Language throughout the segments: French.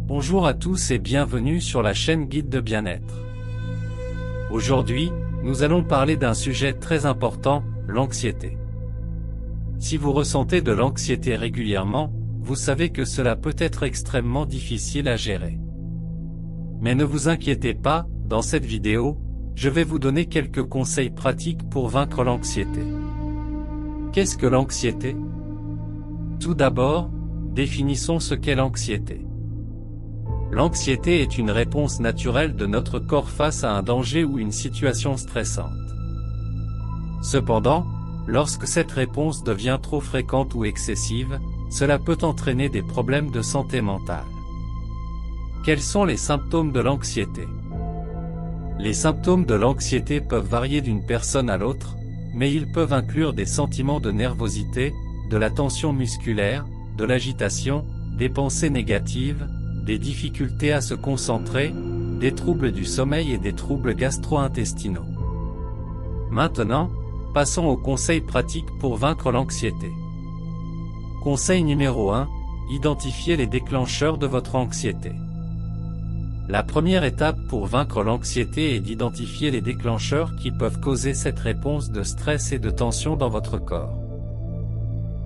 Bonjour à tous et bienvenue sur la chaîne Guide de Bien-être. Aujourd'hui, nous allons parler d'un sujet très important, l'anxiété. Si vous ressentez de l'anxiété régulièrement, vous savez que cela peut être extrêmement difficile à gérer. Mais ne vous inquiétez pas, dans cette vidéo, je vais vous donner quelques conseils pratiques pour vaincre l'anxiété. Qu'est-ce que l'anxiété? Tout d'abord, définissons ce qu'est l'anxiété. L'anxiété est une réponse naturelle de notre corps face à un danger ou une situation stressante. Cependant, lorsque cette réponse devient trop fréquente ou excessive, cela peut entraîner des problèmes de santé mentale. Quels sont les symptômes de l'anxiété? Les symptômes de l'anxiété peuvent varier d'une personne à l'autre, mais ils peuvent inclure des sentiments de nervosité, de la tension musculaire, de l'agitation, des pensées négatives, des difficultés à se concentrer, des troubles du sommeil et des troubles gastro-intestinaux. Maintenant, passons aux conseils pratiques pour vaincre l'anxiété. Conseil numéro 1, identifiez les déclencheurs de votre anxiété. La première étape pour vaincre l'anxiété est d'identifier les déclencheurs qui peuvent causer cette réponse de stress et de tension dans votre corps.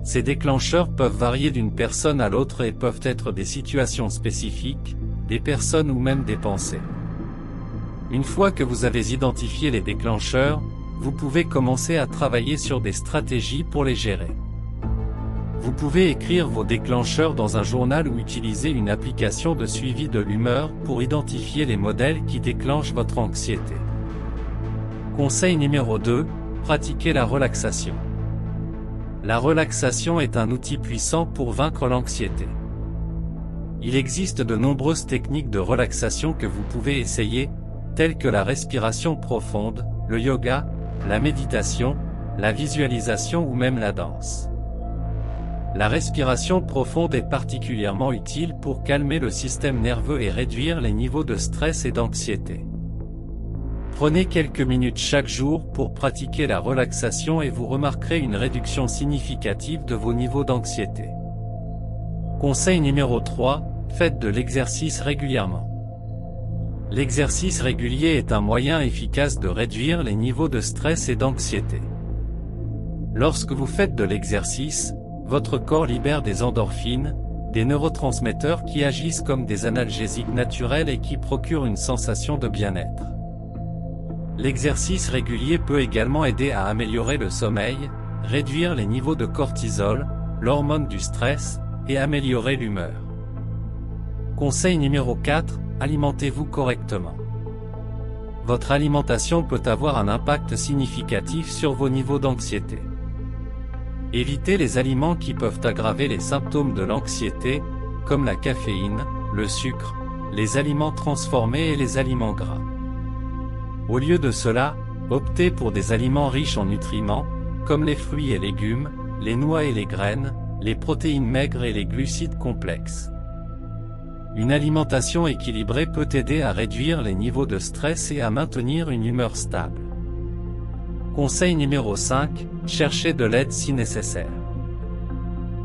Ces déclencheurs peuvent varier d'une personne à l'autre et peuvent être des situations spécifiques, des personnes ou même des pensées. Une fois que vous avez identifié les déclencheurs, vous pouvez commencer à travailler sur des stratégies pour les gérer. Vous pouvez écrire vos déclencheurs dans un journal ou utiliser une application de suivi de l'humeur pour identifier les modèles qui déclenchent votre anxiété. Conseil numéro 2, pratiquez la relaxation. La relaxation est un outil puissant pour vaincre l'anxiété. Il existe de nombreuses techniques de relaxation que vous pouvez essayer, telles que la respiration profonde, le yoga, la méditation, la visualisation ou même la danse. La respiration profonde est particulièrement utile pour calmer le système nerveux et réduire les niveaux de stress et d'anxiété. Prenez quelques minutes chaque jour pour pratiquer la relaxation et vous remarquerez une réduction significative de vos niveaux d'anxiété. Conseil numéro 3, faites de l'exercice régulièrement. L'exercice régulier est un moyen efficace de réduire les niveaux de stress et d'anxiété. Lorsque vous faites de l'exercice, votre corps libère des endorphines, des neurotransmetteurs qui agissent comme des analgésiques naturels et qui procurent une sensation de bien-être. L'exercice régulier peut également aider à améliorer le sommeil, réduire les niveaux de cortisol, l'hormone du stress, et améliorer l'humeur. Conseil numéro 4, alimentez-vous correctement. Votre alimentation peut avoir un impact significatif sur vos niveaux d'anxiété. Évitez les aliments qui peuvent aggraver les symptômes de l'anxiété, comme la caféine, le sucre, les aliments transformés et les aliments gras. Au lieu de cela, optez pour des aliments riches en nutriments, comme les fruits et légumes, les noix et les graines, les protéines maigres et les glucides complexes. Une alimentation équilibrée peut aider à réduire les niveaux de stress et à maintenir une humeur stable. Conseil numéro 5, cherchez de l'aide si nécessaire.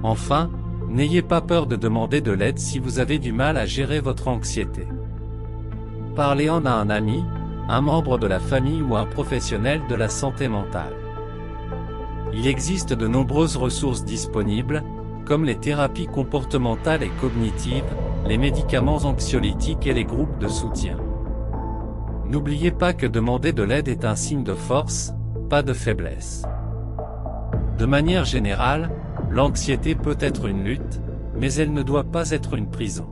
Enfin, n'ayez pas peur de demander de l'aide si vous avez du mal à gérer votre anxiété. Parlez-en à un ami, un membre de la famille ou un professionnel de la santé mentale. Il existe de nombreuses ressources disponibles, comme les thérapies comportementales et cognitives, les médicaments anxiolytiques et les groupes de soutien. N'oubliez pas que demander de l'aide est un signe de force, pas de faiblesse. De manière générale, l'anxiété peut être une lutte, mais elle ne doit pas être une prison.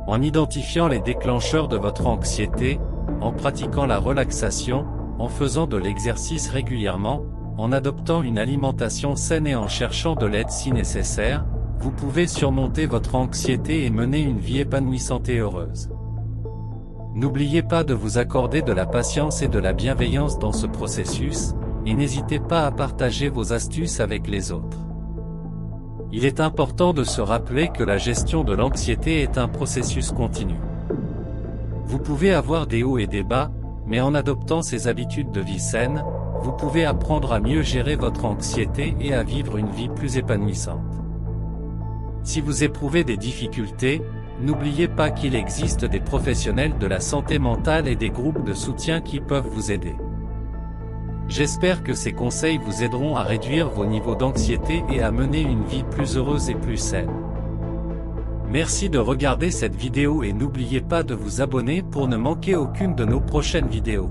En identifiant les déclencheurs de votre anxiété, en pratiquant la relaxation, en faisant de l'exercice régulièrement, en adoptant une alimentation saine et en cherchant de l'aide si nécessaire, vous pouvez surmonter votre anxiété et mener une vie épanouissante et heureuse. N'oubliez pas de vous accorder de la patience et de la bienveillance dans ce processus, et n'hésitez pas à partager vos astuces avec les autres. Il est important de se rappeler que la gestion de l'anxiété est un processus continu. Vous pouvez avoir des hauts et des bas, mais en adoptant ces habitudes de vie saines, vous pouvez apprendre à mieux gérer votre anxiété et à vivre une vie plus épanouissante. Si vous éprouvez des difficultés, n'oubliez pas qu'il existe des professionnels de la santé mentale et des groupes de soutien qui peuvent vous aider. J'espère que ces conseils vous aideront à réduire vos niveaux d'anxiété et à mener une vie plus heureuse et plus saine. Merci de regarder cette vidéo et n'oubliez pas de vous abonner pour ne manquer aucune de nos prochaines vidéos.